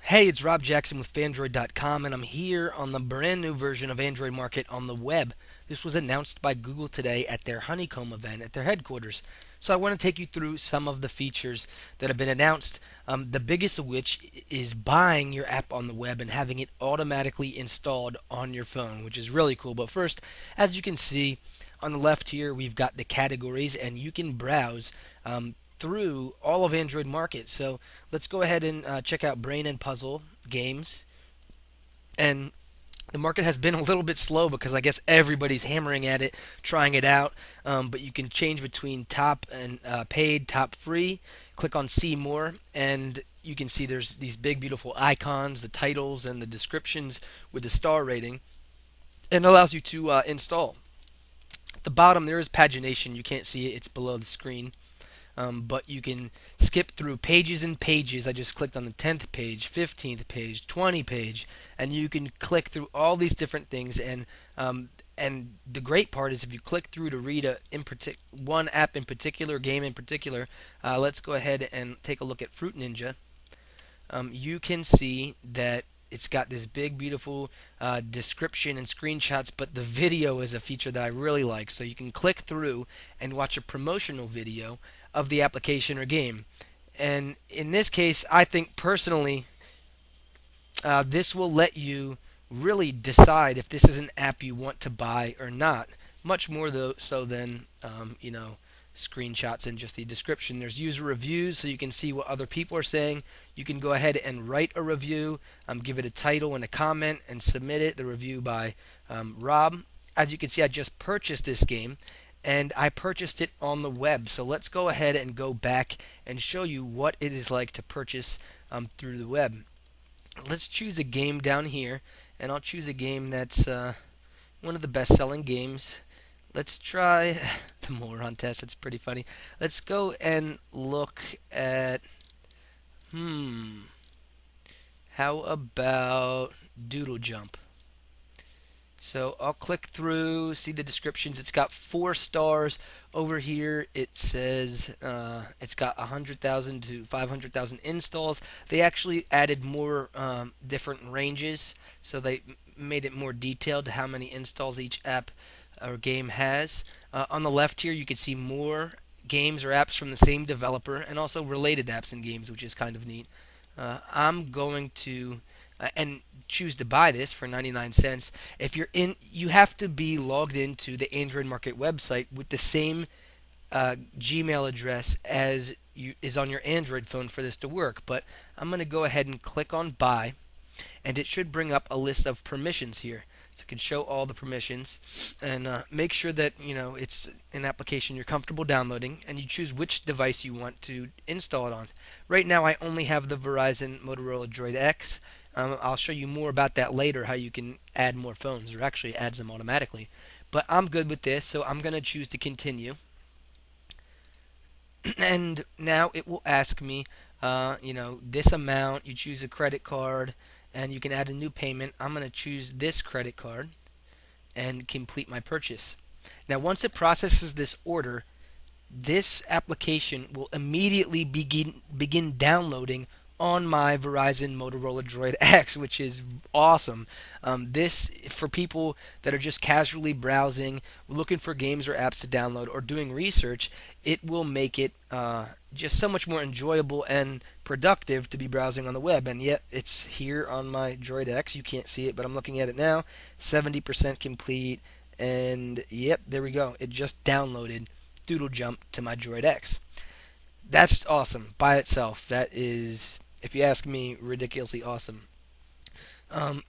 Hey, it's Rob Jackson with Fandroid.com, and I'm here on the brand new version of Android Market on the web. This was announced by Google today at their Honeycomb event at their headquarters. So I want to take you through some of the features that have been announced, the biggest of which is buying your app on the web and having it automatically installed on your phone, which is really cool. But first, as you can see on the left here, we've got the categories, and you can browse through all of Android Market. So let's go ahead and check out Brain and Puzzle games. And the market has been a little bit slow because I guess everybody's hammering at it, trying it out. But you can change between top and paid, top free. Click on See More, and you can see there's these big, beautiful icons, the titles, and the descriptions with the star rating, and it allows you to install. At the bottom, there is pagination. You can't see it; it's below the screen. But you can skip through pages and pages. I just clicked on the 10th page, 15th page, 20 page, and you can click through all these different things. And the great part is if you click through to read one app in particular, game in particular, let's go ahead and take a look at Fruit Ninja. You can see that it's got this big, beautiful description and screenshots, but the video is a feature that I really like. So you can click through and watch a promotional video of the application or game. And in this case, I think personally, this will let you really decide if this is an app you want to buy or not. Much more though so than screenshots and just the description. There's user reviews, so you can see what other people are saying. You can go ahead and write a review, give it a title and a comment, and submit it. The review by Rob. As you can see, I just purchased this game, and I purchased it on the web. So let's go ahead and go back and show you what it is like to purchase through the web. Let's choose a game down here, and I'll choose a game that's one of the best-selling games. Let's try the moron test. It's pretty funny. Let's go and look at how about Doodle Jump? So I'll click through, see the descriptions. It's got 4 stars. Over here it says it's got 100,000 to 500,000 installs. They actually added more different ranges, so they made it more detailed to how many installs each app or game has. On the left here you can see more games or apps from the same developer, and also related apps and games, which is kind of neat. I'm going to and choose to buy this for 99 cents. If you're in, you have to be logged into the Android Market website with the same Gmail address as is on your Android phone for this to work. But I'm going to go ahead and click on Buy, and it should bring up a list of permissions here. So it can show all the permissions, and make sure that it's an application you're comfortable downloading, and you choose which device you want to install it on. Right now I only have the Verizon Motorola Droid X. I'll show you more about that later, how you can add more phones, or actually adds them automatically. But I'm good with this, so I'm going to choose to continue. And now it will ask me, this amount. You choose a credit card, and you can add a new payment. I'm going to choose this credit card and complete my purchase. Now once it processes this order, this application will immediately begin downloading on my Verizon Motorola Droid X, which is awesome. This, for people that are just casually browsing, looking for games or apps to download, or doing research, it will make it just so much more enjoyable and productive to be browsing on the web. And yet it's here on my Droid X. You can't see it, but I'm looking at it now. 70% complete, and yep, there we go. It just downloaded Doodle Jump to my Droid X. That's awesome by itself. That is, if you ask me, ridiculously awesome. Um,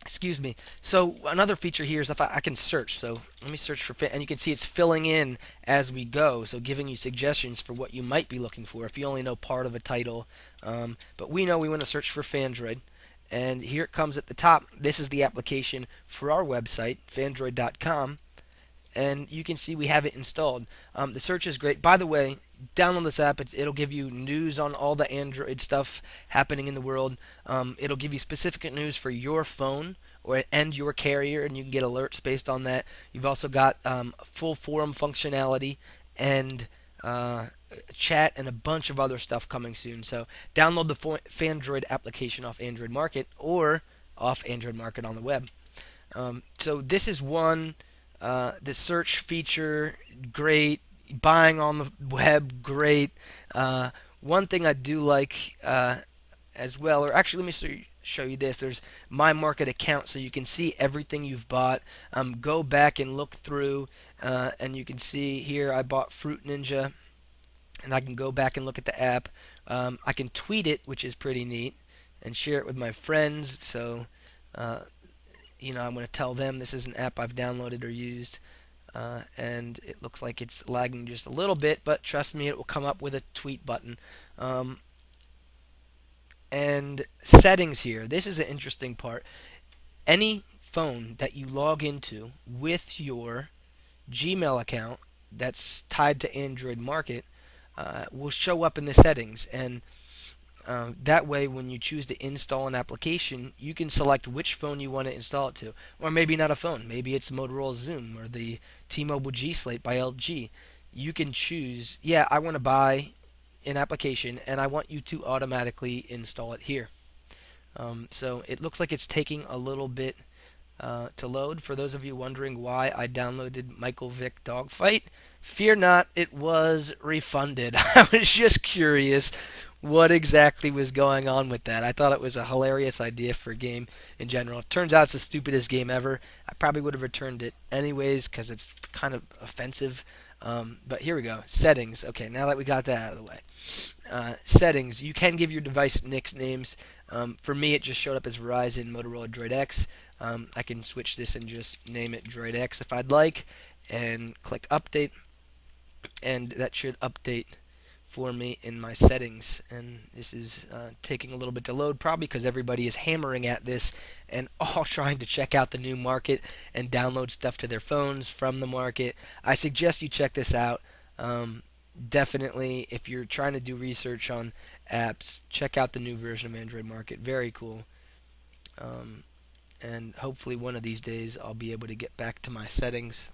excuse me. So another feature here is if I can search. So let me search for and you can see it's filling in as we go, so giving you suggestions for what you might be looking for if you only know part of a title. But we know we want to search for Fandroid, and here it comes at the top. This is the application for our website, Fandroid.com. And you can see we have it installed. The search is great. By the way, download this app. It'll give you news on all the Android stuff happening in the world. It'll give you specific news for your phone and your carrier, and you can get alerts based on that. You've also got full forum functionality, and chat, and a bunch of other stuff coming soon. So download the Fandroid application off Android Market or off Android Market on the web. So this is one. The search feature, great. Buying on the web, great. One thing I do like as well, or actually, let me show you this. There's my market account, so you can see everything you've bought. Go back and look through, and you can see here I bought Fruit Ninja, and I can go back and look at the app. I can tweet it, which is pretty neat, and share it with my friends. So, I'm going to tell them this is an app I've downloaded or used. And it looks like it's lagging just a little bit, but trust me, it will come up with a tweet button. And settings here. This is an interesting part. Any phone that you log into with your Gmail account that's tied to Android Market will show up in the settings. And that way, when you choose to install an application, you can select which phone you want to install it to. Or maybe not a phone. Maybe it's Motorola Xoom or the T-Mobile G Slate by LG. You can choose, yeah, I want to buy an application, and I want you to automatically install it here. So it looks like it's taking a little bit to load. For those of you wondering why I downloaded Michael Vick Dogfight, fear not, it was refunded. I was just curious what exactly was going on with that. I thought it was a hilarious idea for a game in general. It turns out it's the stupidest game ever. I probably would have returned it anyways because it's kind of offensive. But here we go. Settings. Okay, now that we got that out of the way. Settings. You can give your device nicknames. For me, it just showed up as Verizon Motorola Droid X. I can switch this and just name it Droid X if I'd like, and click Update, and that should update for me in my settings. And this is taking a little bit to load, probably because everybody is hammering at this and all trying to check out the new market and download stuff to their phones from the market. I suggest you check this out. Definitely, if you're trying to do research on apps, check out the new version of Android Market. Very cool. And hopefully one of these days I'll be able to get back to my settings.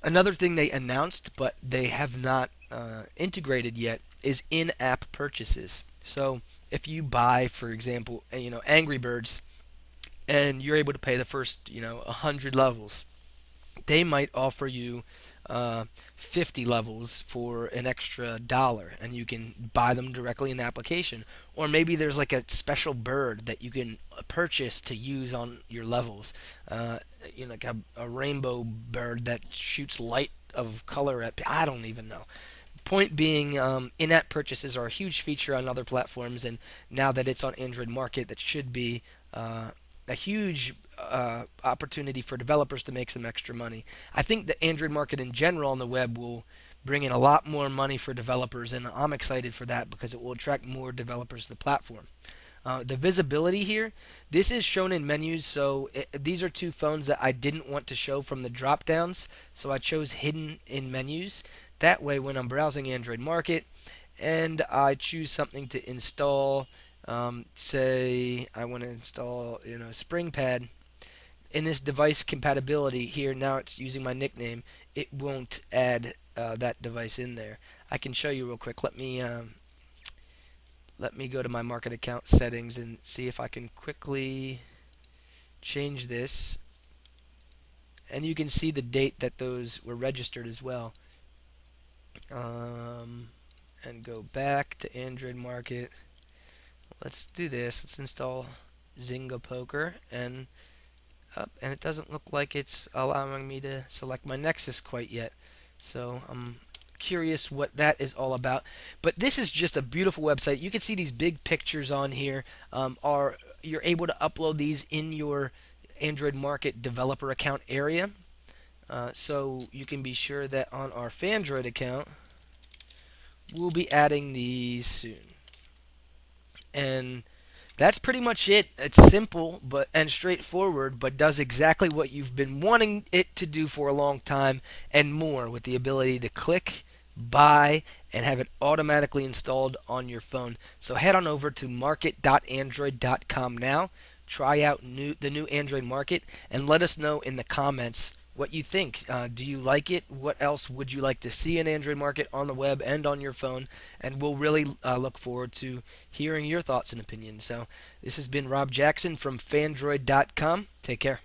Another thing they announced, but they have not integrated yet, is in-app purchases. So if you buy, for example, Angry Birds, and you're able to pay the first, 100 levels, they might offer you 50 levels for an extra $1, and you can buy them directly in the application. Or maybe there's like a special bird that you can purchase to use on your levels. Like a rainbow bird that shoots light of color at. I don't even know. Point being, in-app purchases are a huge feature on other platforms, and now that it's on Android Market, that should be a huge opportunity for developers to make some extra money. I think the Android market in general on the web will bring in a lot more money for developers, and I'm excited for that because it will attract more developers to the platform. The visibility here, this is shown in menus, so these are two phones that I didn't want to show from the drop downs, so I chose hidden in menus. That way when I'm browsing Android Market and I choose something to install, say I want to install SpringPad, in this device compatibility here, now it's using my nickname, it won't add that device in there. I can show you real quick. Let me go to my market account settings and see if I can quickly change this. And you can see the date that those were registered as well. And go back to Android Market. Let's do this. Let's install Zynga Poker, and it doesn't look like it's allowing me to select my Nexus quite yet. So I'm curious what that is all about. But this is just a beautiful website. You can see these big pictures on here. You're able to upload these in your Android Market developer account area. So you can be sure that on our Fandroid account, we'll be adding these soon. And that's pretty much it. It's simple and straightforward, but does exactly what you've been wanting it to do for a long time and more, with the ability to click, buy, and have it automatically installed on your phone. So head on over to market.android.com now. Try out the new Android Market and let us know in the comments what you think. Do you like it? What else would you like to see in Android Market on the web and on your phone? And we'll really look forward to hearing your thoughts and opinions. So this has been Rob Jackson from Fandroid.com. Take care.